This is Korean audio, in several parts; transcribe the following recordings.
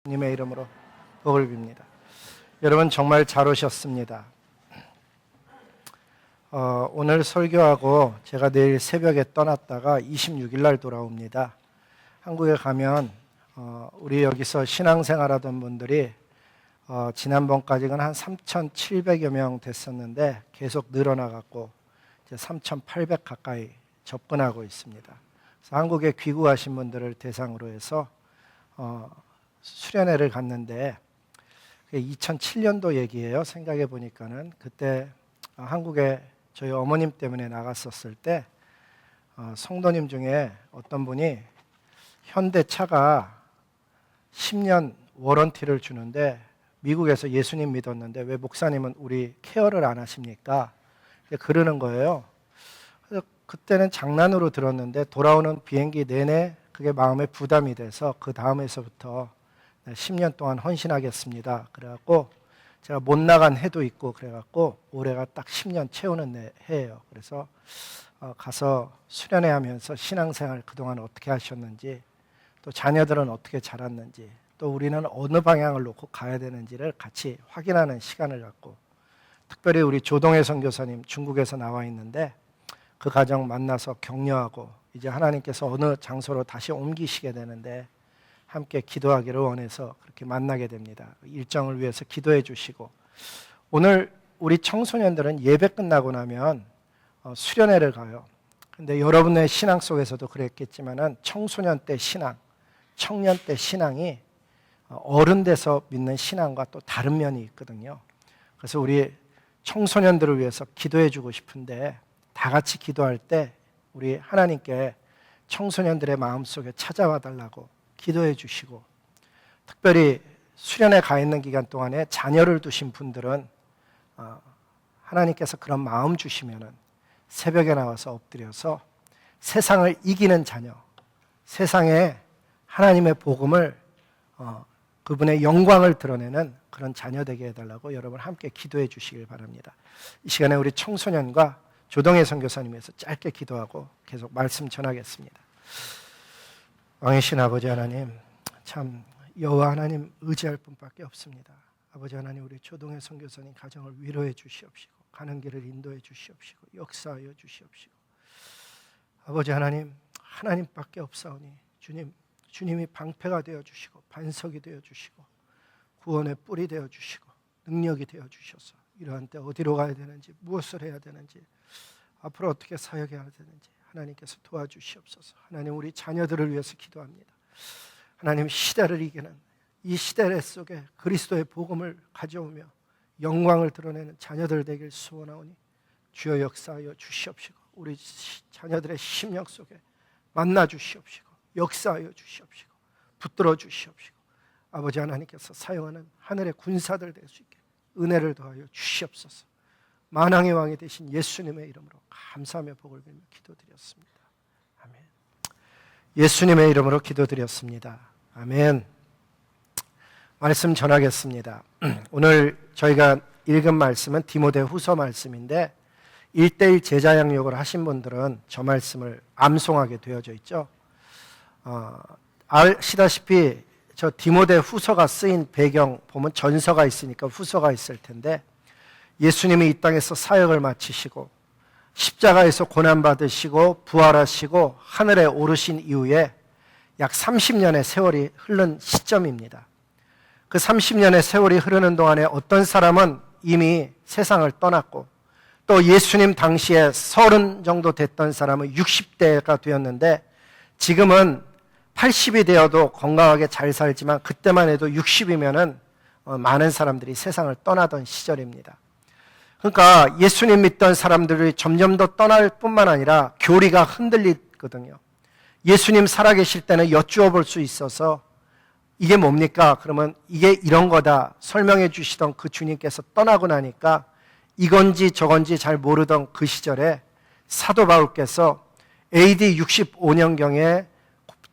주님의 이름으로 복을 빕니다. 여러분 정말 잘 오셨습니다. 오늘 설교하고 제가 내일 새벽에 떠났다가 26일 날 돌아옵니다. 한국에 가면 우리 여기서 신앙생활하던 분들이 지난번까지는 한 3,700여 명 됐었는데 계속 늘어나갖고 이제 3,800 가까이 접근하고 있습니다. 그래서 한국에 귀국하신 분들을 대상으로 해서 수련회를 갔는데 2007년도 얘기예요. 생각해 보니까는 그때 한국에 저희 어머님 때문에 나갔었을 때 성도님 중에 어떤 분이 현대차가 10년 워런티를 주는데 미국에서 예수님 믿었는데 왜 목사님은 우리 케어를 안 하십니까? 그러는 거예요. 그래서 그때는 장난으로 들었는데 돌아오는 비행기 내내 그게 마음에 부담이 돼서 그 다음에서부터 10년 동안 헌신하겠습니다. 그래갖고 제가 못 나간 해도 있고 그래갖고 올해가 딱 10년 채우는 해예요. 그래서 가서 수련회 하면서 신앙생활 그동안 어떻게 하셨는지, 또 자녀들은 어떻게 자랐는지, 또 우리는 어느 방향을 놓고 가야 되는지를 같이 확인하는 시간을 갖고, 특별히 우리 조동혜 선교사님 중국에서 나와 있는데 그 가정 만나서 격려하고 이제 하나님께서 어느 장소로 다시 옮기시게 되는데 함께 기도하기를 원해서 그렇게 만나게 됩니다. 일정을 위해서 기도해 주시고, 오늘 우리 청소년들은 예배 끝나고 나면 수련회를 가요. 근데 여러분의 신앙 속에서도 그랬겠지만은 청소년 때 신앙, 청년 때 신앙이 어른 돼서 믿는 신앙과 또 다른 면이 있거든요. 그래서 우리 청소년들을 위해서 기도해 주고 싶은데 다 같이 기도할 때 우리 하나님께 청소년들의 마음속에 찾아와 달라고 기도해 주시고, 특별히 수련회 가 있는 기간 동안에 자녀를 두신 분들은 하나님께서 그런 마음 주시면은 새벽에 나와서 엎드려서 세상을 이기는 자녀, 세상에 하나님의 복음을 그분의 영광을 드러내는 그런 자녀 되게 해달라고 여러분 함께 기도해 주시길 바랍니다. 이 시간에 우리 청소년과 조동혜 선교사님에서 짧게 기도하고 계속 말씀 전하겠습니다. 왕이신 아버지 하나님, 참 여호와 하나님 의지할 분밖에 없습니다. 아버지 하나님, 우리 조동혜 선교사님 가정을 위로해 주시옵시고 가는 길을 인도해 주시옵시고 역사하여 주시옵시고, 아버지 하나님, 하나님밖에 없사오니 주님이 방패가 되어 주시고 반석이 되어 주시고 구원의 뿔이 되어 주시고 능력이 되어 주셔서 이러한 때 어디로 가야 되는지, 무엇을 해야 되는지, 앞으로 어떻게 사역해야 되는지 하나님께서 도와주시옵소서. 하나님, 우리 자녀들을 위해서 기도합니다. 하나님, 시대를 이기는 이 시대 속에 그리스도의 복음을 가져오며 영광을 드러내는 자녀들 되길 소원하오니 주여 역사하여 주시옵시고 우리 자녀들의 심령 속에 만나 주시옵시고 역사하여 주시옵시고 붙들어 주시옵시고, 아버지 하나님께서 사용하는 하늘의 군사들 될 수 있게 은혜를 더하여 주시옵소서. 만왕의 왕이 되신 예수님의 이름으로 감사하며 복을 빌며 기도드렸습니다. 아멘. 예수님의 이름으로 기도드렸습니다. 아멘. 말씀 전하겠습니다. 오늘 저희가 읽은 말씀은 디모데 후서 말씀인데 1:1 제자 양육을 하신 분들은 저 말씀을 암송하게 되어져 있죠. 아시다시피 저 디모데 후서가 쓰인 배경 보면 전서가 있으니까 후서가 있을 텐데, 예수님이 이 땅에서 사역을 마치시고 십자가에서 고난받으시고 부활하시고 하늘에 오르신 이후에 약 30년의 세월이 흐른 시점입니다. 그 30년의 세월이 흐르는 동안에 어떤 사람은 이미 세상을 떠났고, 또 예수님 당시에 30 정도 됐던 사람은 60대가 되었는데 지금은 80이 되어도 건강하게 잘 살지만 그때만 해도 60이면은 많은 사람들이 세상을 떠나던 시절입니다. 그러니까 예수님 믿던 사람들이 점점 더 떠날 뿐만 아니라 교리가 흔들리거든요. 예수님 살아계실 때는 여쭈어 볼 수 있어서 이게 뭡니까? 그러면 이게 이런 거다 설명해 주시던 그 주님께서 떠나고 나니까 이건지 저건지 잘 모르던 그 시절에 사도 바울께서 AD 65년경에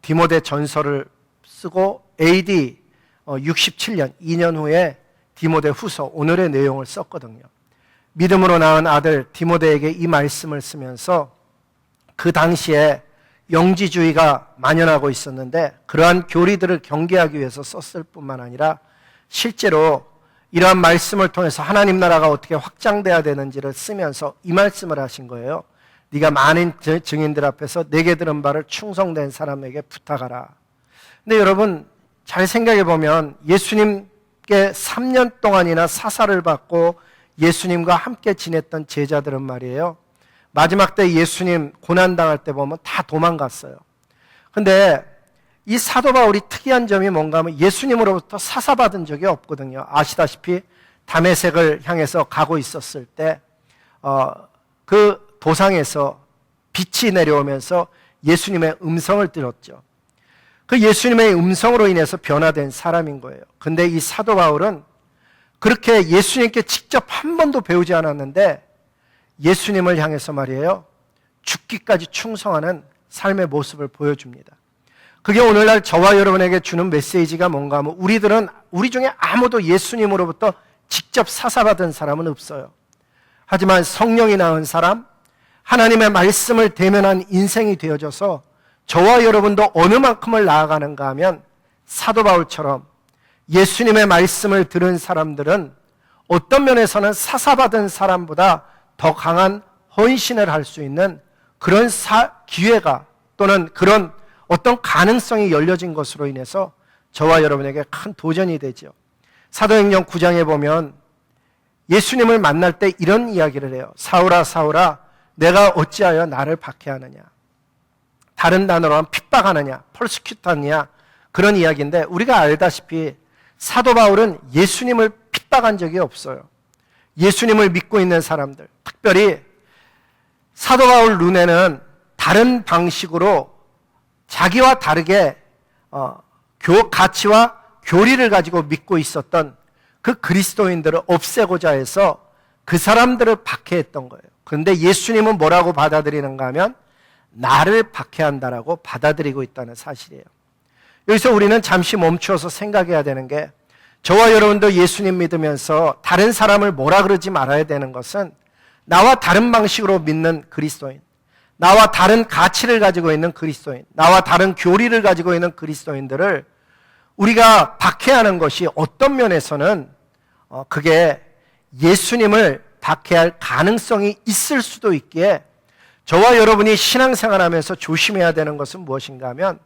디모데 전서를 쓰고 AD 67년 2년 후에 디모데 후서 오늘의 내용을 썼거든요. 믿음으로 낳은 아들 디모데에게 이 말씀을 쓰면서 그 당시에 영지주의가 만연하고 있었는데 그러한 교리들을 경계하기 위해서 썼을 뿐만 아니라 실제로 이러한 말씀을 통해서 하나님 나라가 어떻게 확장돼야 되는지를 쓰면서 이 말씀을 하신 거예요. 네가 많은 증인들 앞에서 내게 들은 바를 충성된 사람에게 부탁하라. 근데 여러분 잘 생각해 보면 예수님께 3년 동안이나 사사를 받고 예수님과 함께 지냈던 제자들은 말이에요, 마지막 때 예수님 고난당할 때 보면 다 도망갔어요. 근데 이 사도 바울이 특이한 점이 뭔가 하면 예수님으로부터 사사받은 적이 없거든요. 아시다시피 다메섹을 향해서 가고 있었을 때 그 도상에서 빛이 내려오면서 예수님의 음성을 들었죠. 그 예수님의 음성으로 인해서 변화된 사람인 거예요. 근데 이 사도 바울은 그렇게 예수님께 직접 한 번도 배우지 않았는데 예수님을 향해서 말이에요, 죽기까지 충성하는 삶의 모습을 보여줍니다. 그게 오늘날 저와 여러분에게 주는 메시지가 뭔가 하면 우리 중에 아무도 예수님으로부터 직접 사사받은 사람은 없어요. 하지만 성령이 낳은 사람, 하나님의 말씀을 대면한 인생이 되어져서 저와 여러분도 어느 만큼을 나아가는가 하면 사도 바울처럼 예수님의 말씀을 들은 사람들은 어떤 면에서는 사사받은 사람보다 더 강한 헌신을 할 수 있는 그런 기회가 또는 그런 어떤 가능성이 열려진 것으로 인해서 저와 여러분에게 큰 도전이 되죠. 사도행전 9장에 보면 예수님을 만날 때 이런 이야기를 해요. 사울아 사울아 내가 어찌하여 나를 박해하느냐, 다른 단어로 하면 핍박하느냐, 퍼스큐트하느냐, 그런 이야기인데 우리가 알다시피 사도 바울은 예수님을 핍박한 적이 없어요. 예수님을 믿고 있는 사람들, 특별히 사도 바울 눈에는 다른 방식으로 자기와 다르게 가치와 교리를 가지고 믿고 있었던 그 그리스도인들을 없애고자 해서 그 사람들을 박해했던 거예요. 그런데 예수님은 뭐라고 받아들이는가 하면 나를 박해한다라고 받아들이고 있다는 사실이에요. 여기서 우리는 잠시 멈추어서 생각해야 되는 게, 저와 여러분도 예수님 믿으면서 다른 사람을 뭐라 그러지 말아야 되는 것은 나와 다른 방식으로 믿는 그리스도인, 나와 다른 가치를 가지고 있는 그리스도인, 나와 다른 교리를 가지고 있는 그리스도인들을 우리가 박해하는 것이 어떤 면에서는 그게 예수님을 박해할 가능성이 있을 수도 있기에 저와 여러분이 신앙생활하면서 조심해야 되는 것은 무엇인가 하면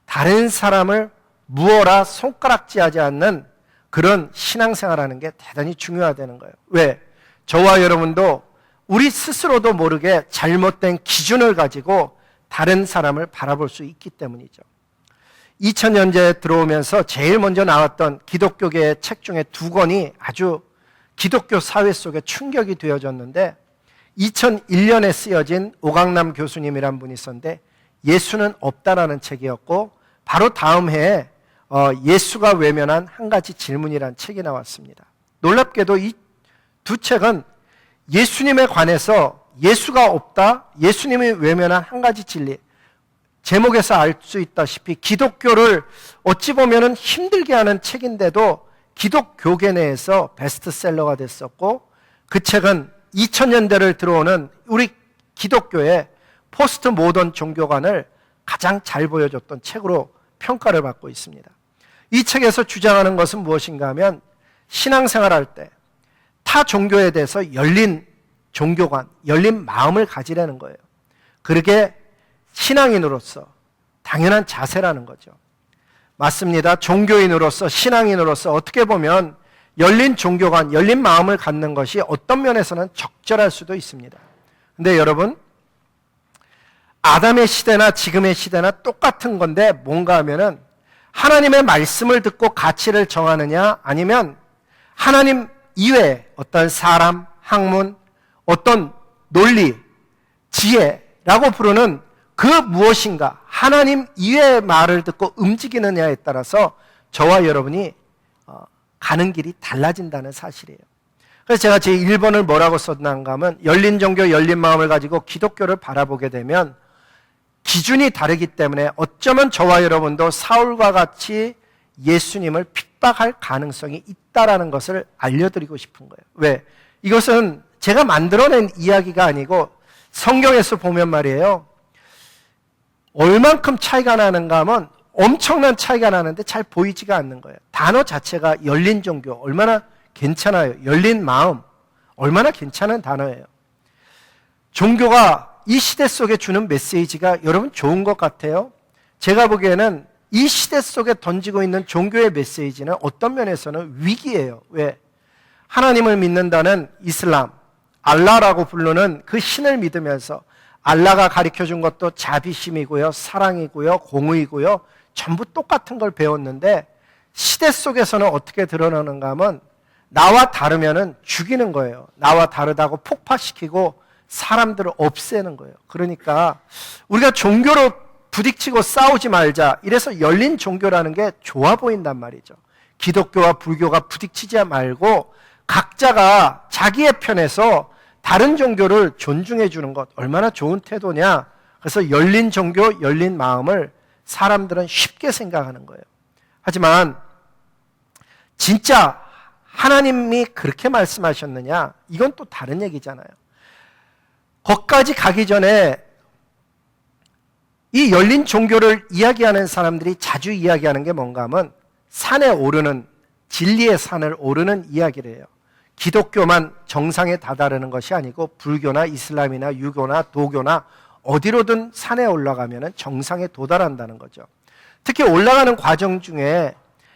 다른 사람을 무어라 손가락질하지 않는 그런 신앙생활하는 게 대단히 중요하다는 거예요. 왜? 저와 여러분도 우리 스스로도 모르게 잘못된 기준을 가지고 다른 사람을 바라볼 수 있기 때문이죠. 2000년대에 들어오면서 제일 먼저 나왔던 기독교계의 책 중에 2권이 아주 기독교 사회 속에 충격이 되어졌는데, 2001년에 쓰여진 오강남 교수님이란 분이 있었는데 예수는 없다라는 책이었고, 바로 다음 해에 예수가 외면한 한 가지 질문이라는 책이 나왔습니다. 놀랍게도 이 두 책은 예수님에 관해서 예수가 없다, 예수님이 외면한 한 가지 진리, 제목에서 알 수 있다시피 기독교를 어찌 보면 힘들게 하는 책인데도 기독교계 내에서 베스트셀러가 됐었고, 그 책은 2000년대를 들어오는 우리 기독교의 포스트 모던 종교관을 가장 잘 보여줬던 책으로 평가를 받고 있습니다. 이 책에서 주장하는 것은 무엇인가 하면 신앙생활할 때 타 종교에 대해서 열린 종교관, 열린 마음을 가지라는 거예요. 그러게 신앙인으로서 당연한 자세라는 거죠. 맞습니다. 종교인으로서, 신앙인으로서 어떻게 보면 열린 종교관, 열린 마음을 갖는 것이 어떤 면에서는 적절할 수도 있습니다. 근데 여러분, 아담의 시대나 지금의 시대나 똑같은 건데 뭔가 하면은 하나님의 말씀을 듣고 가치를 정하느냐, 아니면 하나님 이외에 어떤 사람, 학문, 어떤 논리, 지혜라고 부르는 그 무엇인가, 하나님 이외의 말을 듣고 움직이느냐에 따라서 저와 여러분이 가는 길이 달라진다는 사실이에요. 그래서 제가 제 1번을 뭐라고 썼는가 하면, 열린 종교, 열린 마음을 가지고 기독교를 바라보게 되면 기준이 다르기 때문에 어쩌면 저와 여러분도 사울과 같이 예수님을 핍박할 가능성이 있다라는 것을 알려드리고 싶은 거예요. 왜? 이것은 제가 만들어낸 이야기가 아니고 성경에서 보면 말이에요, 얼만큼 차이가 나는가 하면 엄청난 차이가 나는데 잘 보이지가 않는 거예요. 단어 자체가 열린 종교, 얼마나 괜찮아요. 열린 마음, 얼마나 괜찮은 단어예요. 종교가 이 시대 속에 주는 메시지가 여러분 좋은 것 같아요. 제가 보기에는 이 시대 속에 던지고 있는 종교의 메시지는 어떤 면에서는 위기예요. 왜? 하나님을 믿는다는 이슬람, 알라라고 부르는 그 신을 믿으면서 알라가 가르쳐준 것도 자비심이고요, 사랑이고요, 공의고요, 전부 똑같은 걸 배웠는데 시대 속에서는 어떻게 드러나는가 하면 나와 다르면은 죽이는 거예요. 나와 다르다고 폭파시키고 사람들을 없애는 거예요. 그러니까 우리가 종교로 부딪히고 싸우지 말자. 이래서 열린 종교라는 게 좋아 보인단 말이죠. 기독교와 불교가 부딪히지 말고 각자가 자기의 편에서 다른 종교를 존중해 주는 것 얼마나 좋은 태도냐. 그래서 열린 종교, 열린 마음을 사람들은 쉽게 생각하는 거예요. 하지만 진짜 하나님이 그렇게 말씀하셨느냐? 이건 또 다른 얘기잖아요. 거기까지 가기 전에 이 열린 종교를 이야기하는 사람들이 자주 이야기하는 게 뭔가 하면 산에 오르는, 진리의 산을 오르는 이야기를 해요. 기독교만 정상에 다다르는 것이 아니고 불교나 이슬람이나 유교나 도교나 어디로든 산에 올라가면 정상에 도달한다는 거죠. 특히 올라가는 과정 중에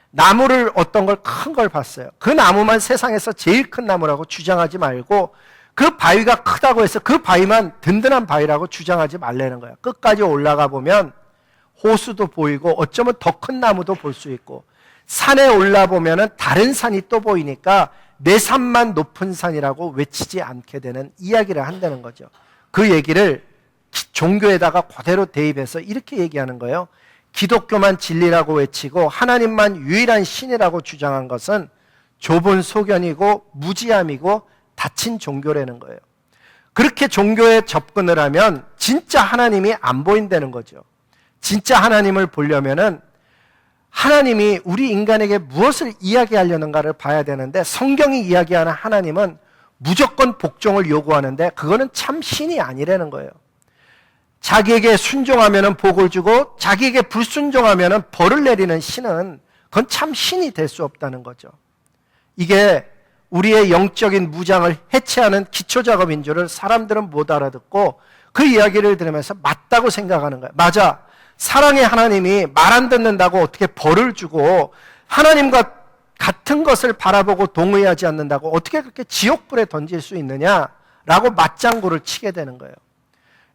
나무를 어떤 걸 큰 걸 봤어요. 그 나무만 세상에서 제일 큰 나무라고 주장하지 말고 그 바위가 크다고 해서 그 바위만 든든한 바위라고 주장하지 말라는 거예요. 끝까지 올라가 보면 호수도 보이고 어쩌면 더 큰 나무도 볼 수 있고 산에 올라보면 다른 산이 또 보이니까 내 산만 높은 산이라고 외치지 않게 되는 이야기를 한다는 거죠. 그 얘기를 종교에다가 그대로 대입해서 이렇게 얘기하는 거예요. 기독교만 진리라고 외치고 하나님만 유일한 신이라고 주장한 것은 좁은 소견이고 무지함이고 닫힌 종교라는 거예요. 그렇게 종교에 접근을 하면 진짜 하나님이 안 보인다는 거죠. 진짜 하나님을 보려면은 하나님이 우리 인간에게 무엇을 이야기하려는가를 봐야 되는데 성경이 이야기하는 하나님은 무조건 복종을 요구하는데 그거는 참 신이 아니라는 거예요. 자기에게 순종하면 복을 주고 자기에게 불순종하면 벌을 내리는 신은 그건 참 신이 될 수 없다는 거죠. 이게 우리의 영적인 무장을 해체하는 기초작업인 줄을 사람들은 못 알아듣고 그 이야기를 들으면서 맞다고 생각하는 거예요. 맞아. 사랑의 하나님이 말 안 듣는다고 어떻게 벌을 주고 하나님과 같은 것을 바라보고 동의하지 않는다고 어떻게 그렇게 지옥불에 던질 수 있느냐라고 맞장구를 치게 되는 거예요.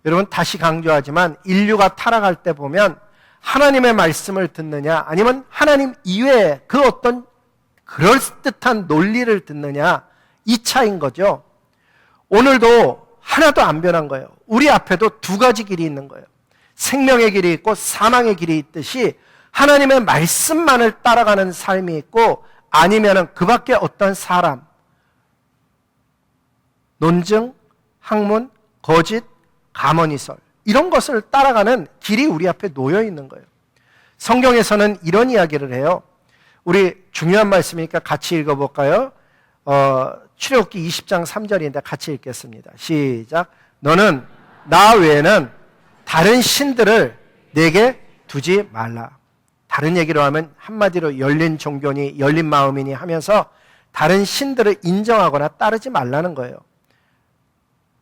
여러분 다시 강조하지만 인류가 타락할 때 보면 하나님의 말씀을 듣느냐 아니면 하나님 이외에 그 어떤 그럴듯한 논리를 듣느냐 이 차이인 거죠. 오늘도 하나도 안 변한 거예요. 우리 앞에도 두 가지 길이 있는 거예요. 생명의 길이 있고 사망의 길이 있듯이 하나님의 말씀만을 따라가는 삶이 있고 아니면은 그 밖에 어떤 사람, 논증, 학문, 거짓, 가머니설 이런 것을 따라가는 길이 우리 앞에 놓여 있는 거예요. 성경에서는 이런 이야기를 해요. 우리 중요한 말씀이니까 같이 읽어볼까요? 출애굽기 20장 3절인데 같이 읽겠습니다. 시작. 너는 나 외에는 다른 신들을 내게 두지 말라. 다른 얘기로 하면 한마디로 열린 종교니 열린 마음이니 하면서 다른 신들을 인정하거나 따르지 말라는 거예요.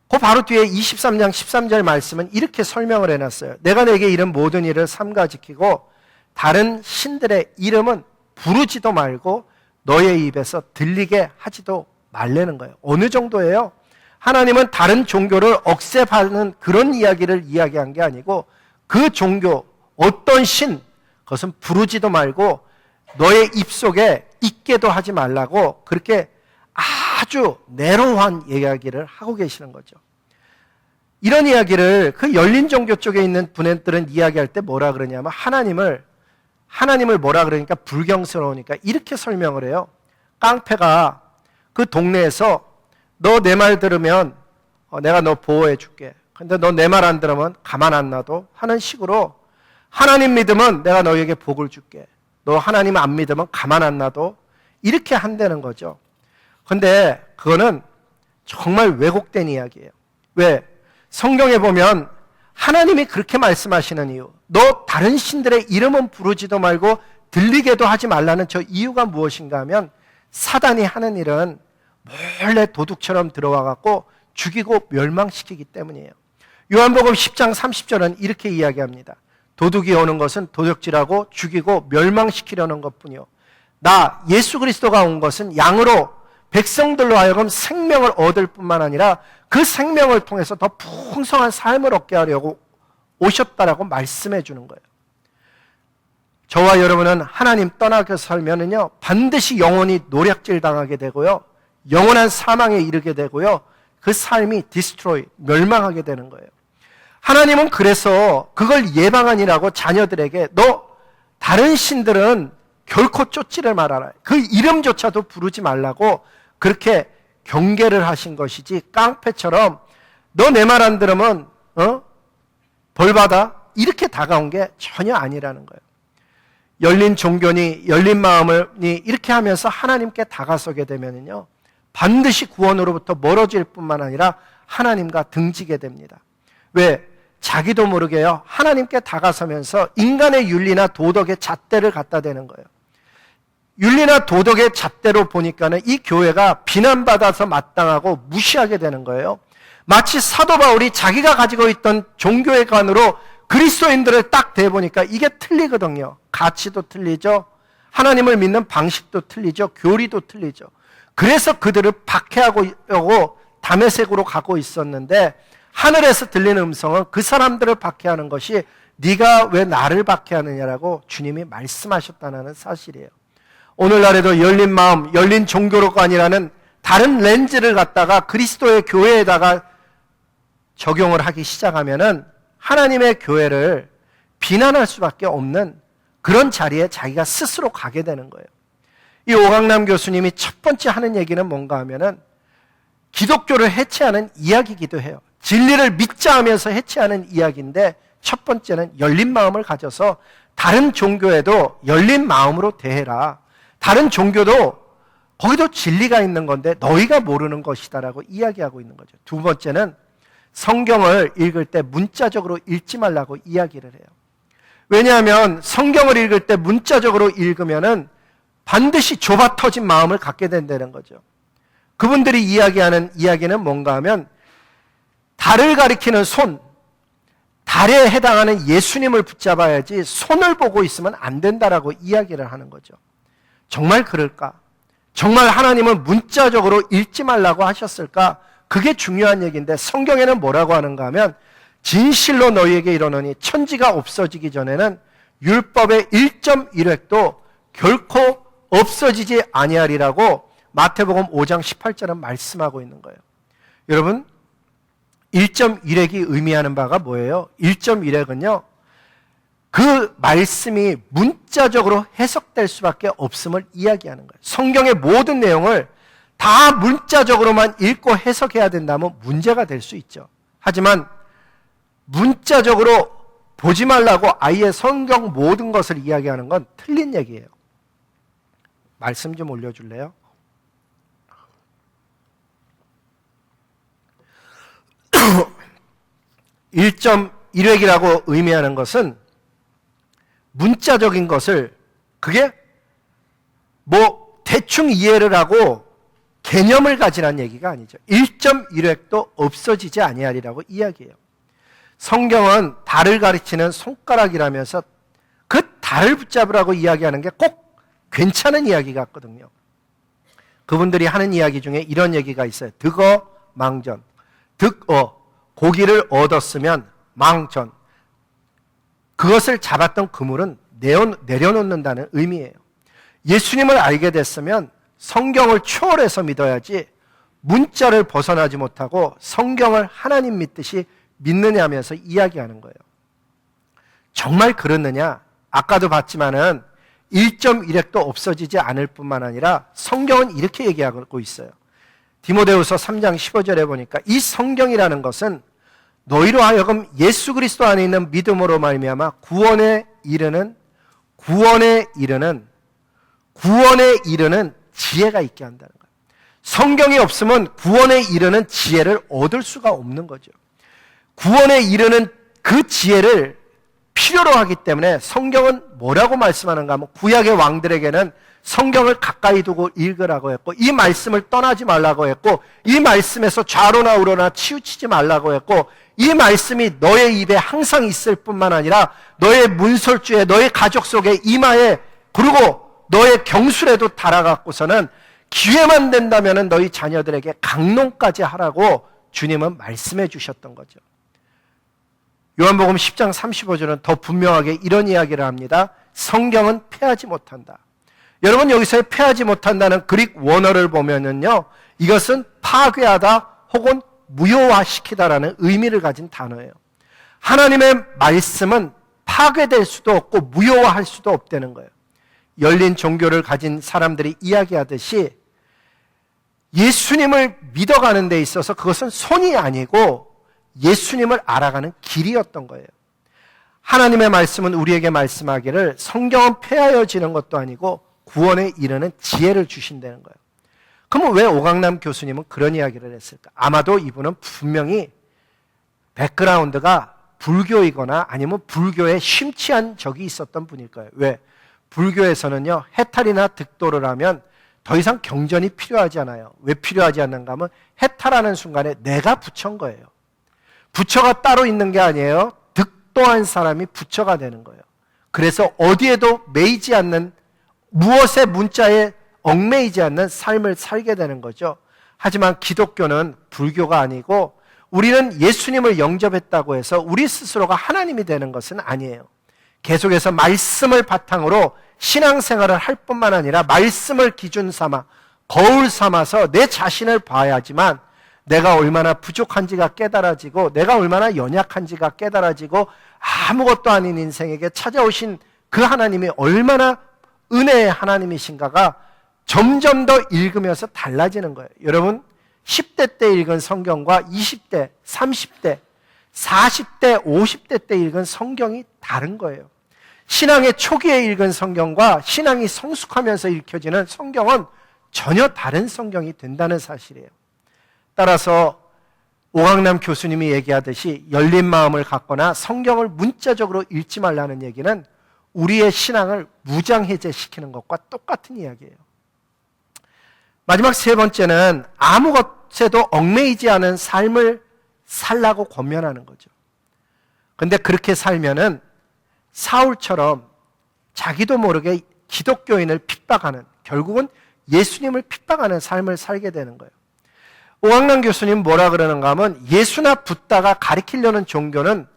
그 바로 뒤에 23장 13절 말씀은 이렇게 설명을 해놨어요. 내가 내게 이른 모든 일을 삼가 지키고 다른 신들의 이름은 부르지도 말고 너의 입에서 들리게 하지도 말라는 거예요. 어느 정도예요? 하나님은 다른 종교를 억셉하는 그런 이야기를 이야기한 게 아니고 그 종교, 어떤 신, 그것은 부르지도 말고 너의 입속에 있게도 하지 말라고 그렇게 아주 내로한 이야기를 하고 계시는 거죠. 이런 이야기를 그 열린 종교 쪽에 있는 분들은 이야기할 때 뭐라 그러냐면 하나님을 뭐라 그러니까 불경스러우니까 이렇게 설명을 해요. 깡패가 그 동네에서 너 내 말 들으면 내가 너 보호해 줄게. 근데 너 내 말 안 들으면 가만 안 놔둬 하는 식으로 하나님 믿으면 내가 너에게 복을 줄게. 너 하나님 안 믿으면 가만 안 놔둬. 이렇게 한다는 거죠. 근데 그거는 정말 왜곡된 이야기예요. 왜? 성경에 보면 하나님이 그렇게 말씀하시는 이유, 너 다른 신들의 이름은 부르지도 말고 들리게도 하지 말라는 저 이유가 무엇인가 하면 사단이 하는 일은 몰래 도둑처럼 들어와 갖고 죽이고 멸망시키기 때문이에요. 요한복음 10장 30절은 이렇게 이야기합니다. 도둑이 오는 것은 도둑질하고 죽이고 멸망시키려는 것뿐이요, 나 예수 그리스도가 온 것은 양으로 백성들로 하여금 생명을 얻을 뿐만 아니라 그 생명을 통해서 더 풍성한 삶을 얻게 하려고 오셨다라고 말씀해 주는 거예요. 저와 여러분은 하나님 떠나게 살면은요, 반드시 영원히 노략질 당하게 되고요, 영원한 사망에 이르게 되고요, 그 삶이 디스트로이, 멸망하게 되는 거예요. 하나님은 그래서 그걸 예방하니라고 자녀들에게 너 다른 신들은 결코 쫓지를 말아라, 그 이름조차도 부르지 말라고 그렇게 경계를 하신 것이지, 깡패처럼 너 내 말 안 들으면 벌받아 이렇게 다가온 게 전혀 아니라는 거예요. 열린 종교니 열린 마음이 이렇게 하면서 하나님께 다가서게 되면요, 반드시 구원으로부터 멀어질 뿐만 아니라 하나님과 등지게 됩니다. 왜? 자기도 모르게요, 하나님께 다가서면서 인간의 윤리나 도덕의 잣대를 갖다 대는 거예요. 윤리나 도덕의 잣대로 보니까는 이 교회가 비난받아서 마땅하고 무시하게 되는 거예요. 마치 사도 바울이 자기가 가지고 있던 종교의 관으로 그리스도인들을 딱 대보니까 이게 틀리거든요. 가치도 틀리죠, 하나님을 믿는 방식도 틀리죠, 교리도 틀리죠. 그래서 그들을 박해하고 담에색으로 가고 있었는데, 하늘에서 들리는 음성은 그 사람들을 박해하는 것이 네가 왜 나를 박해하느냐라고 주님이 말씀하셨다는 사실이에요. 오늘날에도 열린 마음, 열린 종교로관이라는 다른 렌즈를 갖다가 그리스도의 교회에다가 적용을 하기 시작하면은 하나님의 교회를 비난할 수밖에 없는 그런 자리에 자기가 스스로 가게 되는 거예요. 이 오강남 교수님이 첫 번째 하는 얘기는 뭔가 하면은 기독교를 해체하는 이야기이기도 해요. 진리를 믿자 하면서 해체하는 이야기인데, 첫 번째는 열린 마음을 가져서 다른 종교에도 열린 마음으로 대해라. 다른 종교도 거기도 진리가 있는 건데 너희가 모르는 것이다라고 이야기하고 있는 거죠. 두 번째는 성경을 읽을 때 문자적으로 읽지 말라고 이야기를 해요. 왜냐하면 성경을 읽을 때 문자적으로 읽으면은 반드시 좁아 터진 마음을 갖게 된다는 거죠. 그분들이 이야기하는 이야기는 뭔가 하면 달을 가리키는 손, 달에 해당하는 예수님을 붙잡아야지 손을 보고 있으면 안 된다라고 이야기를 하는 거죠. 정말 그럴까? 정말 하나님은 문자적으로 읽지 말라고 하셨을까? 그게 중요한 얘기인데, 성경에는 뭐라고 하는가 하면 진실로 너희에게 이르노니 천지가 없어지기 전에는 율법의 1.1획도 결코 없어지지 아니하리라고 마태복음 5장 18절은 말씀하고 있는 거예요. 여러분, 1.1획이 의미하는 바가 뭐예요? 1.1획은요, 그 말씀이 문자적으로 해석될 수밖에 없음을 이야기하는 거예요. 성경의 모든 내용을 다 문자적으로만 읽고 해석해야 된다면 문제가 될 수 있죠. 하지만 문자적으로 보지 말라고 아예 성경 모든 것을 이야기하는 건 틀린 얘기예요. 말씀 좀 올려줄래요? (1.1획이라고) 의미하는 것은 문자적인 것을, 그게 뭐 대충 이해를 하고 개념을 가지라는 얘기가 아니죠. 1.1획도 없어지지 아니하리라고 이야기해요. 성경은 달을 가리키는 손가락이라면서 그 달을 붙잡으라고 이야기하는 게 꼭 괜찮은 이야기 같거든요. 그분들이 하는 이야기 중에 이런 얘기가 있어요. 득어 망전. 득어, 고기를 얻었으면 망전, 그것을 잡았던 그물은 내려놓는다는 의미예요. 예수님을 알게 됐으면 성경을 초월해서 믿어야지 문자를 벗어나지 못하고 성경을 하나님 믿듯이 믿느냐면서 이야기하는 거예요. 정말 그렇느냐? 아까도 봤지만은 1.1획도 없어지지 않을 뿐만 아니라 성경은 이렇게 얘기하고 있어요. 디모데후서 3장 15절에 보니까 이 성경이라는 것은 너희로 하여금 예수 그리스도 안에 있는 믿음으로 말미암아 구원에 이르는 지혜가 있게 한다는 거예요. 성경이 없으면 구원에 이르는 지혜를 얻을 수가 없는 거죠. 구원에 이르는 그 지혜를 필요로 하기 때문에 성경은 뭐라고 말씀하는가 하면 구약의 왕들에게는 성경을 가까이 두고 읽으라고 했고 이 말씀을 떠나지 말라고 했고 이 말씀에서 좌로나 우로나 치우치지 말라고 했고 이 말씀이 너의 입에 항상 있을 뿐만 아니라 너의 문설주에 너의 가족 속에 이마에 그리고 너의 경술에도 달아갖고서는 기회만 된다면 너희 자녀들에게 강론까지 하라고 주님은 말씀해 주셨던 거죠. 요한복음 10장 35절은 더 분명하게 이런 이야기를 합니다. 성경은 패하지 못한다. 여러분 여기서의 패하지 못한다는 그릭 원어를 보면은요, 이것은 파괴하다 혹은 무효화시키다라는 의미를 가진 단어예요. 하나님의 말씀은 파괴될 수도 없고 무효화할 수도 없다는 거예요. 열린 종교를 가진 사람들이 이야기하듯이 예수님을 믿어가는 데 있어서 그것은 손이 아니고 예수님을 알아가는 길이었던 거예요. 하나님의 말씀은 우리에게 말씀하기를 성경은 폐하여지는 것도 아니고 구원에 이르는 지혜를 주신다는 거예요. 그러면 왜 오강남 교수님은 그런 이야기를 했을까? 아마도 이분은 분명히 백그라운드가 불교이거나 아니면 불교에 심취한 적이 있었던 분일 거예요. 왜? 불교에서는요, 해탈이나 득도를 하면 더 이상 경전이 필요하지 않아요. 왜 필요하지 않는가 하면 해탈하는 순간에 내가 부처인 거예요. 부처가 따로 있는 게 아니에요. 득도한 사람이 부처가 되는 거예요. 그래서 어디에도 매이지 않는, 무엇의 문자에 얽매이지 않는 삶을 살게 되는 거죠. 하지만 기독교는 불교가 아니고 우리는 예수님을 영접했다고 해서 우리 스스로가 하나님이 되는 것은 아니에요. 계속해서 말씀을 바탕으로 신앙생활을 할 뿐만 아니라 말씀을 기준 삼아 거울 삼아서 내 자신을 봐야지만 내가 얼마나 부족한지가 깨달아지고 내가 얼마나 연약한지가 깨달아지고 아무것도 아닌 인생에게 찾아오신 그 하나님이 얼마나 은혜의 하나님이신가가 점점 더 읽으면서 달라지는 거예요. 여러분 10대 때 읽은 성경과 20대, 30대, 40대, 50대 때 읽은 성경이 다른 거예요. 신앙의 초기에 읽은 성경과 신앙이 성숙하면서 읽혀지는 성경은 전혀 다른 성경이 된다는 사실이에요. 따라서 오강남 교수님이 얘기하듯이 열린 마음을 갖거나 성경을 문자적으로 읽지 말라는 얘기는 우리의 신앙을 무장해제시키는 것과 똑같은 이야기예요. 마지막 세 번째는 아무 것에도 얽매이지 않은 삶을 살라고 권면하는 거죠. 근데 그렇게 살면은 사울처럼 자기도 모르게 기독교인을 핍박하는, 결국은 예수님을 핍박하는 삶을 살게 되는 거예요. 오강남 교수님 뭐라 그러는가 하면 예수나 붓다가 가리키려는 종교는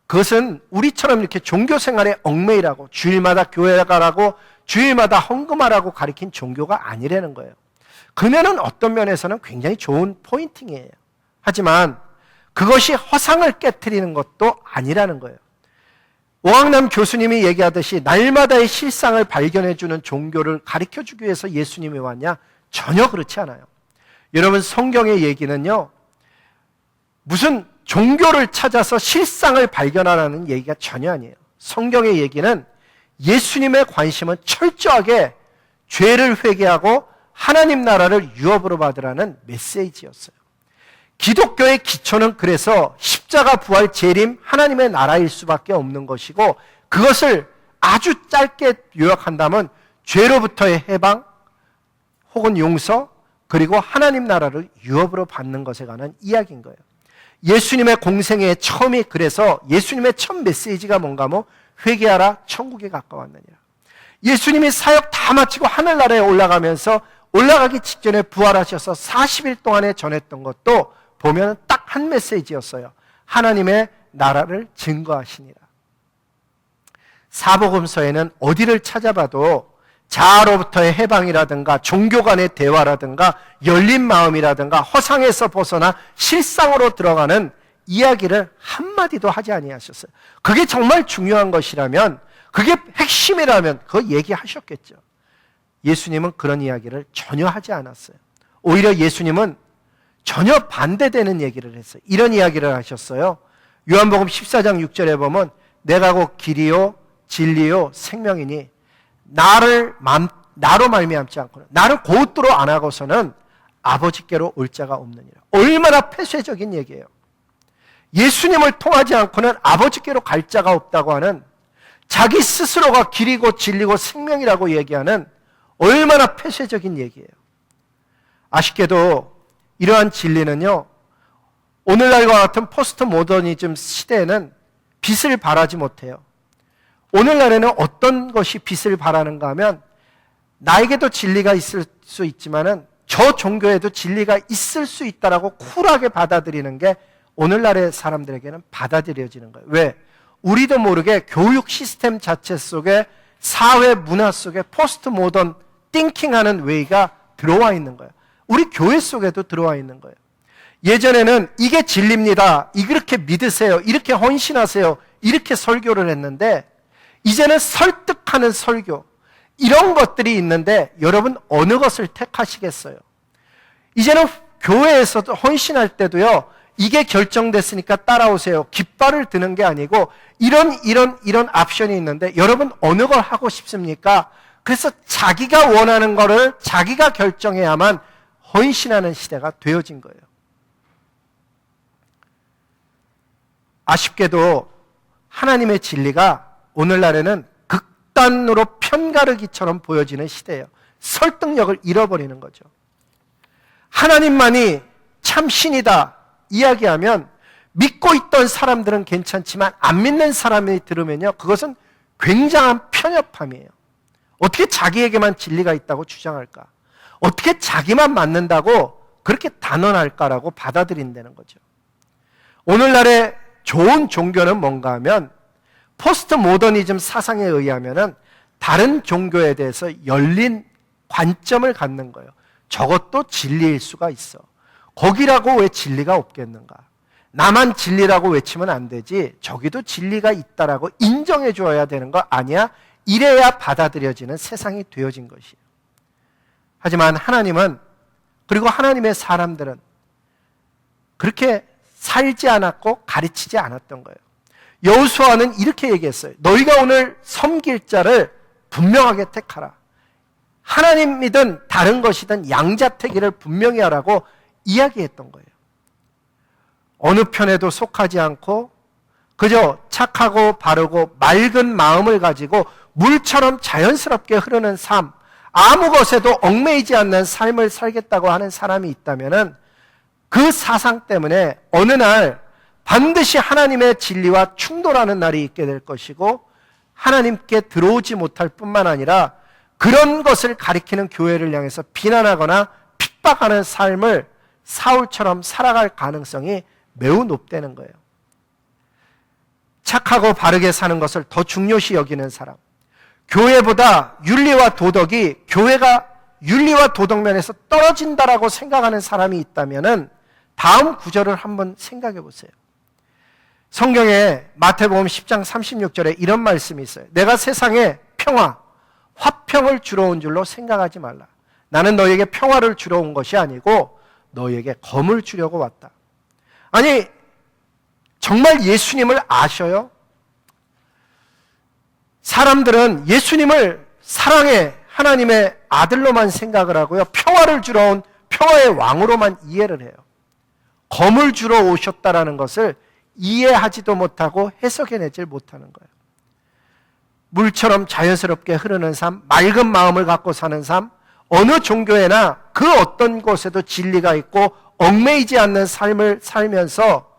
그것은 우리처럼 이렇게 종교 생활에 얽매이라고 주일마다 교회 가라고 주일마다 헌금하라고 가리킨 종교가 아니라는 거예요. 그러면은 어떤 면에서는 굉장히 좋은 포인팅이에요. 하지만 그것이 허상을 깨트리는 것도 아니라는 거예요. 오강남 교수님이 얘기하듯이 날마다의 실상을 발견해주는 종교를 가르쳐주기 위해서 예수님이 왔냐? 전혀 그렇지 않아요. 여러분 성경의 얘기는요, 무슨 종교를 찾아서 실상을 발견하라는 얘기가 전혀 아니에요. 성경의 얘기는 예수님의 관심은 철저하게 죄를 회개하고 하나님 나라를 유업으로 받으라는 메시지였어요. 기독교의 기초는 그래서 십자가 부활 재림 하나님의 나라일 수밖에 없는 것이고 그것을 아주 짧게 요약한다면 죄로부터의 해방 혹은 용서 그리고 하나님 나라를 유업으로 받는 것에 관한 이야기인 거예요. 예수님의 공생의 처음이 그래서 예수님의 첫 메시지가 뭔가 하면 회개하라 천국에 가까웠느니라. 예수님이 사역 다 마치고 하늘나라에 올라가면서 올라가기 직전에 부활하셔서 40일 동안에 전했던 것도 보면 딱 한 메시지였어요. 하나님의 나라를 증거하시니라. 사복음서에는 어디를 찾아봐도 자아로부터의 해방이라든가 종교 간의 대화라든가 열린 마음이라든가 허상에서 벗어나 실상으로 들어가는 이야기를 한마디도 하지 아니하셨어요. 그게 정말 중요한 것이라면, 그게 핵심이라면 그거 얘기하셨겠죠. 예수님은 그런 이야기를 전혀 하지 않았어요. 오히려 예수님은 전혀 반대되는 얘기를 했어요. 이런 이야기를 하셨어요. 요한복음 14장 6절에 보면 내가 곧 길이요 진리요 생명이니 나로 말미암지 않고는 나를 곧도로 안 하고서는 아버지께로 올 자가 없느니라. 얼마나 폐쇄적인 얘기예요. 예수님을 통하지 않고는 아버지께로 갈 자가 없다고 하는, 자기 스스로가 길이고 진리고 생명이라고 얘기하는 얼마나 폐쇄적인 얘기예요. 아쉽게도 이러한 진리는요, 오늘날과 같은 포스트 모더니즘 시대에는 빛을 발하지 못해요. 오늘날에는 어떤 것이 빛을 발하는가 하면, 나에게도 진리가 있을 수 있지만은 저 종교에도 진리가 있을 수 있다라고 쿨하게 받아들이는 게 오늘날의 사람들에게는 받아들여지는 거예요. 왜? 우리도 모르게 교육 시스템 자체 속에, 사회 문화 속에 포스트 모던 띵킹하는 웨이가 들어와 있는 거예요. 우리 교회 속에도 들어와 있는 거예요. 예전에는 이게 진리입니다, 이렇게 믿으세요, 이렇게 헌신하세요, 이렇게 설교를 했는데, 이제는 설득하는 설교, 이런 것들이 있는데 여러분 어느 것을 택하시겠어요? 이제는 교회에서도 헌신할 때도요, 이게 결정됐으니까 따라오세요, 깃발을 드는 게 아니고 이런 옵션이 있는데 여러분 어느 걸 하고 싶습니까? 그래서 자기가 원하는 거를 자기가 결정해야만 헌신하는 시대가 되어진 거예요. 아쉽게도 하나님의 진리가 오늘날에는 극단으로 편가르기처럼 보여지는 시대예요. 설득력을 잃어버리는 거죠. 하나님만이 참 신이다 이야기하면 믿고 있던 사람들은 괜찮지만 안 믿는 사람이 들으면요, 그것은 굉장한 편협함이에요. 어떻게 자기에게만 진리가 있다고 주장할까? 어떻게 자기만 맞는다고 그렇게 단언할까라고 받아들인다는 거죠. 오늘날의 좋은 종교는 뭔가 하면, 포스트 모더니즘 사상에 의하면은 다른 종교에 대해서 열린 관점을 갖는 거예요. 저것도 진리일 수가 있어. 거기라고 왜 진리가 없겠는가? 나만 진리라고 외치면 안 되지, 저기도 진리가 있다라고 인정해 줘야 되는 거 아니야? 이래야 받아들여지는 세상이 되어진 것이에요. 하지만 하나님은, 그리고 하나님의 사람들은 그렇게 살지 않았고 가르치지 않았던 거예요. 여호수아는 이렇게 얘기했어요. 너희가 오늘 섬길 자를 분명하게 택하라. 하나님이든 다른 것이든 양자택일을 분명히 하라고 이야기했던 거예요. 어느 편에도 속하지 않고 그저 착하고 바르고 맑은 마음을 가지고 물처럼 자연스럽게 흐르는 삶, 아무 것에도 얽매이지 않는 삶을 살겠다고 하는 사람이 있다면은 그 사상 때문에 어느 날 반드시 하나님의 진리와 충돌하는 날이 있게 될 것이고, 하나님께 들어오지 못할 뿐만 아니라 그런 것을 가리키는 교회를 향해서 비난하거나 핍박하는 삶을 사울처럼 살아갈 가능성이 매우 높다는 거예요. 착하고 바르게 사는 것을 더 중요시 여기는 사람, 교회보다 윤리와 도덕이, 교회가 윤리와 도덕 면에서 떨어진다라고 생각하는 사람이 있다면은 다음 구절을 한번 생각해 보세요. 성경에 마태복음 10장 36절에 이런 말씀이 있어요. 내가 세상에 평화, 화평을 주러 온 줄로 생각하지 말라. 나는 너에게 평화를 주러 온 것이 아니고 너에게 검을 주려고 왔다. 아니, 정말 예수님을 아셔요? 사람들은 예수님을 사랑의 하나님의 아들로만 생각을 하고요, 평화를 주러 온 평화의 왕으로만 이해를 해요. 검을 주러 오셨다라는 것을 이해하지도 못하고 해석해내질 못하는 거예요. 물처럼 자연스럽게 흐르는 삶, 맑은 마음을 갖고 사는 삶, 어느 종교에나 그 어떤 곳에도 진리가 있고 얽매이지 않는 삶을 살면서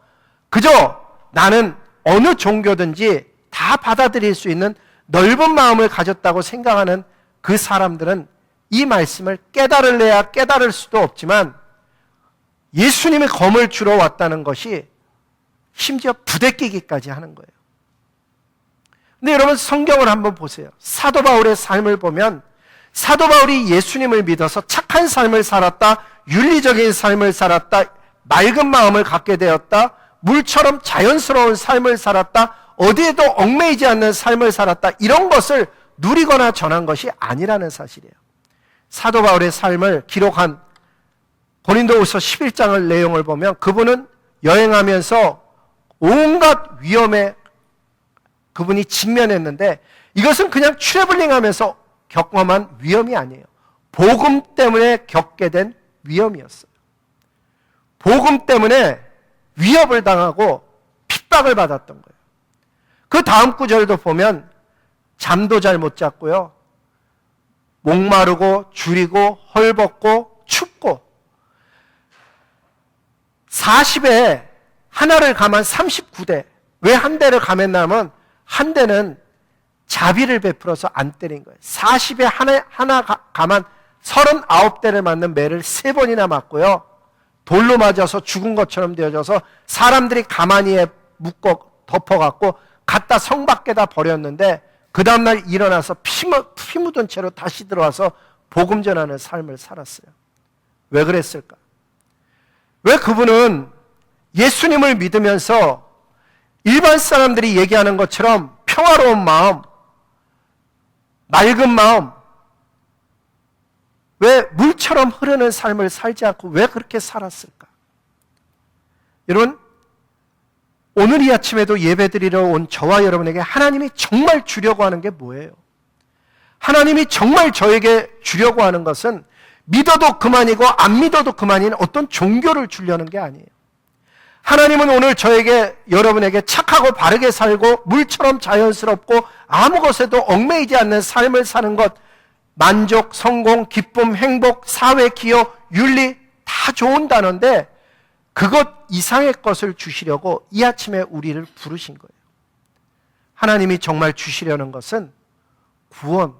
그저 나는 어느 종교든지 다 받아들일 수 있는 넓은 마음을 가졌다고 생각하는 그 사람들은 이 말씀을 깨달을래야 깨달을 수도 없지만, 예수님의 검을 주러 왔다는 것이 심지어 부대끼기까지 하는 거예요. 근데 여러분, 성경을 한번 보세요. 사도 바울의 삶을 보면 사도 바울이 예수님을 믿어서 착한 삶을 살았다, 윤리적인 삶을 살았다, 맑은 마음을 갖게 되었다, 물처럼 자연스러운 삶을 살았다, 어디에도 얽매이지 않는 삶을 살았다, 이런 것을 누리거나 전한 것이 아니라는 사실이에요. 사도 바울의 삶을 기록한 고린도후서 11장을 내용을 보면 그분은 여행하면서 온갖 위험에 그분이 직면했는데, 이것은 그냥 트래블링하면서 겪어만 위험이 아니에요. 복음 때문에 겪게 된 위험이었어요. 복음 때문에 위협을 당하고 핍박을 받았던 거예요. 그 다음 구절도 보면 잠도 잘 못 잤고요. 목마르고 줄이고 헐벗고 춥고 40에 하나를 감한 39대. 왜 한 대를 감했냐면 한 대는 자비를 베풀어서 안 때린 거예요. 40에 하나 감한 39대를 맞는 매를 3번이나 맞고요. 돌로 맞아서 죽은 것처럼 되어져서 사람들이 가만히에 묶어 덮어갖고 갖다 성 밖에다 버렸는데 그 다음날 일어나서 피 묻은 채로 다시 들어와서 복음 전하는 삶을 살았어요. 왜 그랬을까? 왜 그분은 예수님을 믿으면서 일반 사람들이 얘기하는 것처럼 평화로운 마음, 맑은 마음, 왜 물처럼 흐르는 삶을 살지 않고 왜 그렇게 살았을까? 여러분, 오늘 이 아침에도 예배드리러 온 저와 여러분에게 하나님이 정말 주려고 하는 게 뭐예요? 하나님이 정말 저에게 주려고 하는 것은 믿어도 그만이고 안 믿어도 그만인 어떤 종교를 주려는 게 아니에요. 하나님은 오늘 저에게, 여러분에게 착하고 바르게 살고 물처럼 자연스럽고 아무 것에도 얽매이지 않는 삶을 사는 것, 만족, 성공, 기쁨, 행복, 사회 기여, 윤리 다 좋은 단어인데 그것 이상의 것을 주시려고 이 아침에 우리를 부르신 거예요. 하나님이 정말 주시려는 것은 구원,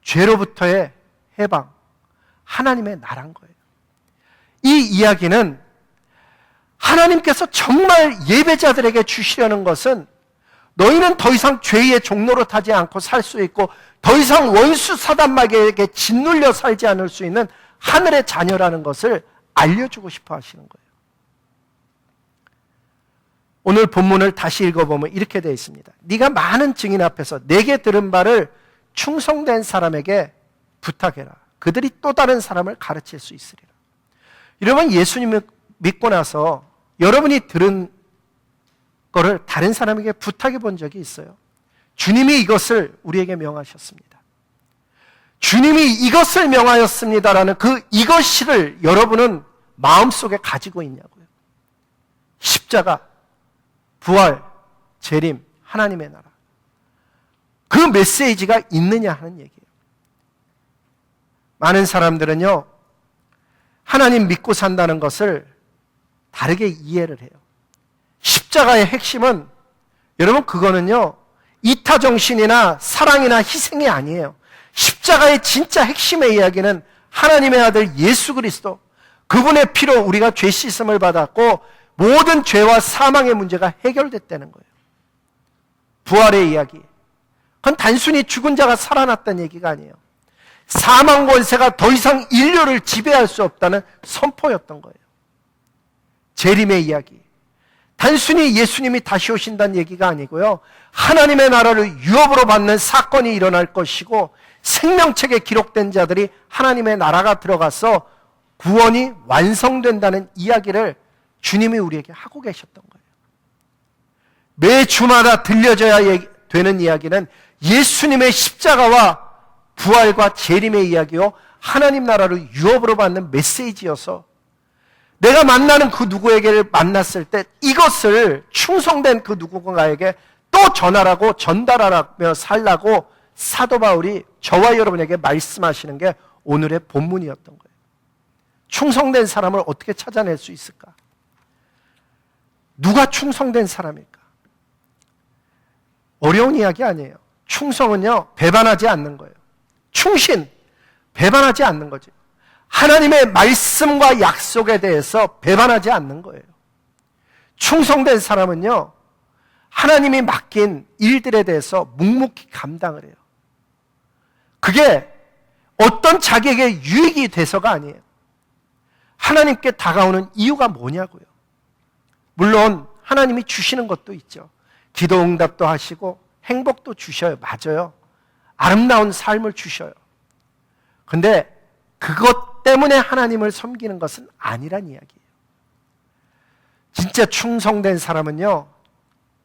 죄로부터의 해방, 하나님의 나라인 거예요. 이 이야기는 하나님께서 정말 예배자들에게 주시려는 것은 너희는 더 이상 죄의 종로로 타지 않고 살 수 있고 더 이상 원수 사단마귀에게 짓눌려 살지 않을 수 있는 하늘의 자녀라는 것을 알려주고 싶어 하시는 거예요. 오늘 본문을 다시 읽어보면 이렇게 되어 있습니다. 네가 많은 증인 앞에서 내게 들은 바를 충성된 사람에게 부탁해라. 그들이 또 다른 사람을 가르칠 수 있으리라. 여러분, 예수님을 믿고 나서 여러분이 들은 거를 다른 사람에게 부탁해 본 적이 있어요? 주님이 이것을 우리에게 명하셨습니다. 주님이 이것을 명하였습니다라는 그 이것을 여러분은 마음속에 가지고 있냐고요. 십자가, 부활, 재림, 하나님의 나라. 그 메시지가 있느냐 하는 얘기예요. 많은 사람들은요, 하나님 믿고 산다는 것을 다르게 이해를 해요. 십자가의 핵심은, 여러분, 그거는요, 이타정신이나 사랑이나 희생이 아니에요. 십자가의 진짜 핵심의 이야기는 하나님의 아들 예수 그리스도, 그분의 피로 우리가 죄 씻음을 받았고 모든 죄와 사망의 문제가 해결됐다는 거예요. 부활의 이야기, 그건 단순히 죽은 자가 살아났다는 얘기가 아니에요. 사망 권세가 더 이상 인류를 지배할 수 없다는 선포였던 거예요. 재림의 이야기, 단순히 예수님이 다시 오신다는 얘기가 아니고요, 하나님의 나라를 유업으로 받는 사건이 일어날 것이고 생명책에 기록된 자들이 하나님의 나라가 들어가서 구원이 완성된다는 이야기를 주님이 우리에게 하고 계셨던 거예요. 매 주마다 들려져야 되는 이야기는 예수님의 십자가와 부활과 재림의 이야기요, 하나님 나라를 유업으로 받는 메시지여서 내가 만나는 그 누구에게를 만났을 때 이것을 충성된 그 누군가에게 또 전하라고, 전달하라며 살라고 사도 바울이 저와 여러분에게 말씀하시는 게 오늘의 본문이었던 거예요. 충성된 사람을 어떻게 찾아낼 수 있을까? 누가 충성된 사람일까? 어려운 이야기 아니에요. 충성은요, 배반하지 않는 거예요. 충신, 배반하지 않는 거죠. 하나님의 말씀과 약속에 대해서 배반하지 않는 거예요. 충성된 사람은요, 하나님이 맡긴 일들에 대해서 묵묵히 감당을 해요. 그게 어떤 자기에게 유익이 돼서가 아니에요. 하나님께 다가오는 이유가 뭐냐고요. 물론 하나님이 주시는 것도 있죠. 기도 응답도 하시고 행복도 주셔요. 맞아요. 아름다운 삶을 주셔요. 근데 그것 때문에 하나님을 섬기는 것은 아니란 이야기예요. 진짜 충성된 사람은요,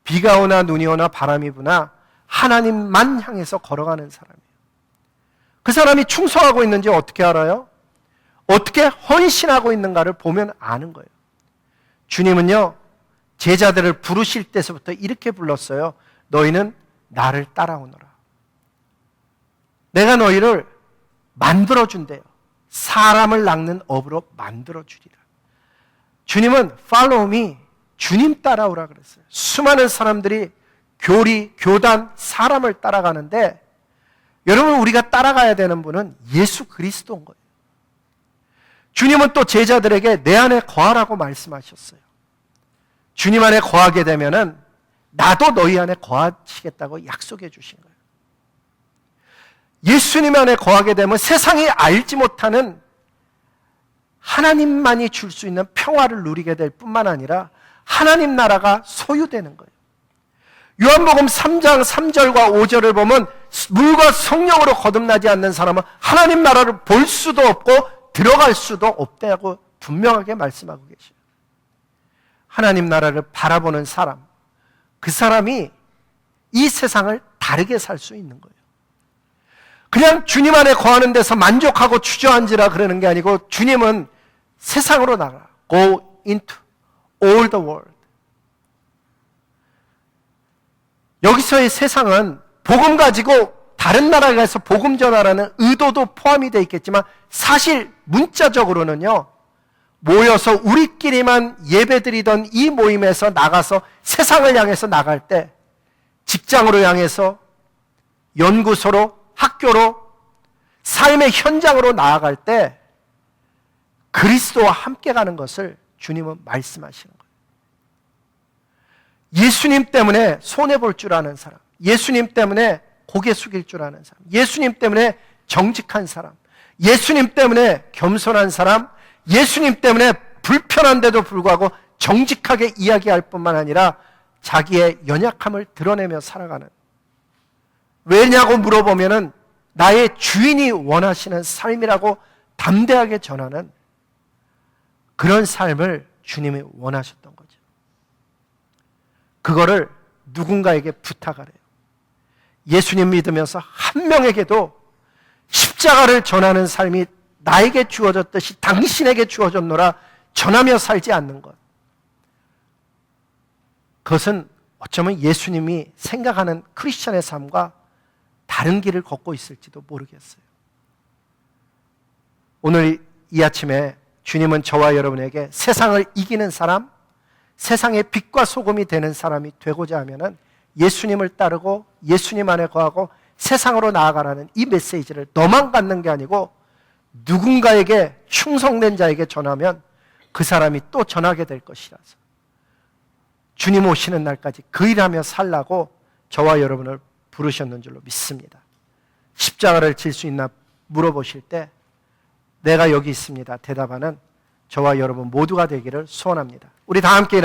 비가 오나 눈이 오나 바람이 부나 하나님만 향해서 걸어가는 사람이에요. 그 사람이 충성하고 있는지 어떻게 알아요? 어떻게 헌신하고 있는가를 보면 아는 거예요. 주님은요, 제자들을 부르실 때서부터 이렇게 불렀어요. 너희는 나를 따라오너라. 내가 너희를 만들어준대요. 사람을 낚는 업으로 만들어주리라. 주님은 follow me, 주님 따라오라 그랬어요. 수많은 사람들이 교리, 교단, 사람을 따라가는데 여러분, 우리가 따라가야 되는 분은 예수 그리스도인 거예요. 주님은 또 제자들에게 내 안에 거하라고 말씀하셨어요. 주님 안에 거하게 되면은 나도 너희 안에 거하시겠다고 약속해 주신 거예요. 예수님 안에 거하게 되면 세상이 알지 못하는 하나님만이 줄 수 있는 평화를 누리게 될 뿐만 아니라 하나님 나라가 소유되는 거예요. 요한복음 3장 3절과 5절을 보면 물과 성령으로 거듭나지 않는 사람은 하나님 나라를 볼 수도 없고 들어갈 수도 없다고 분명하게 말씀하고 계셔요. 하나님 나라를 바라보는 사람, 그 사람이 이 세상을 다르게 살 수 있는 거예요. 그냥 주님 안에 거하는 데서 만족하고 주저앉으라 그러는 게 아니고 주님은 세상으로 나가. Go into all the world. 여기서의 세상은 복음 가지고 다른 나라에 가서 복음 전하라는 의도도 포함이 되어 있겠지만 사실 문자적으로는요, 모여서 우리끼리만 예배드리던 이 모임에서 나가서 세상을 향해서 나갈 때 직장으로 향해서 연구소로 학교로 삶의 현장으로 나아갈 때 그리스도와 함께 가는 것을 주님은 말씀하시는 거예요. 예수님 때문에 손해볼 줄 아는 사람, 예수님 때문에 고개 숙일 줄 아는 사람, 예수님 때문에 정직한 사람, 예수님 때문에 겸손한 사람, 예수님 때문에 불편한데도 불구하고 정직하게 이야기할 뿐만 아니라 자기의 연약함을 드러내며 살아가는, 왜냐고 물어보면은 나의 주인이 원하시는 삶이라고 담대하게 전하는 그런 삶을 주님이 원하셨던 거죠. 그거를 누군가에게 부탁하래요. 예수님 믿으면서 한 명에게도 십자가를 전하는 삶이 나에게 주어졌듯이 당신에게 주어졌노라 전하며 살지 않는 것. 그것은 어쩌면 예수님이 생각하는 크리스천의 삶과 다른 길을 걷고 있을지도 모르겠어요. 오늘 이 아침에 주님은 저와 여러분에게 세상을 이기는 사람, 세상의 빛과 소금이 되는 사람이 되고자 하면은 예수님을 따르고 예수님 안에 거하고 세상으로 나아가라는 이 메시지를 너만 갖는 게 아니고 누군가에게 충성된 자에게 전하면 그 사람이 또 전하게 될 것이라서 주님 오시는 날까지 그 일하며 살라고 저와 여러분을 부르셨는 줄로 믿습니다. 십자가를 질 수 있나 물어보실 때 내가 여기 있습니다 대답하는 저와 여러분 모두가 되기를 소원합니다. 우리 다 함께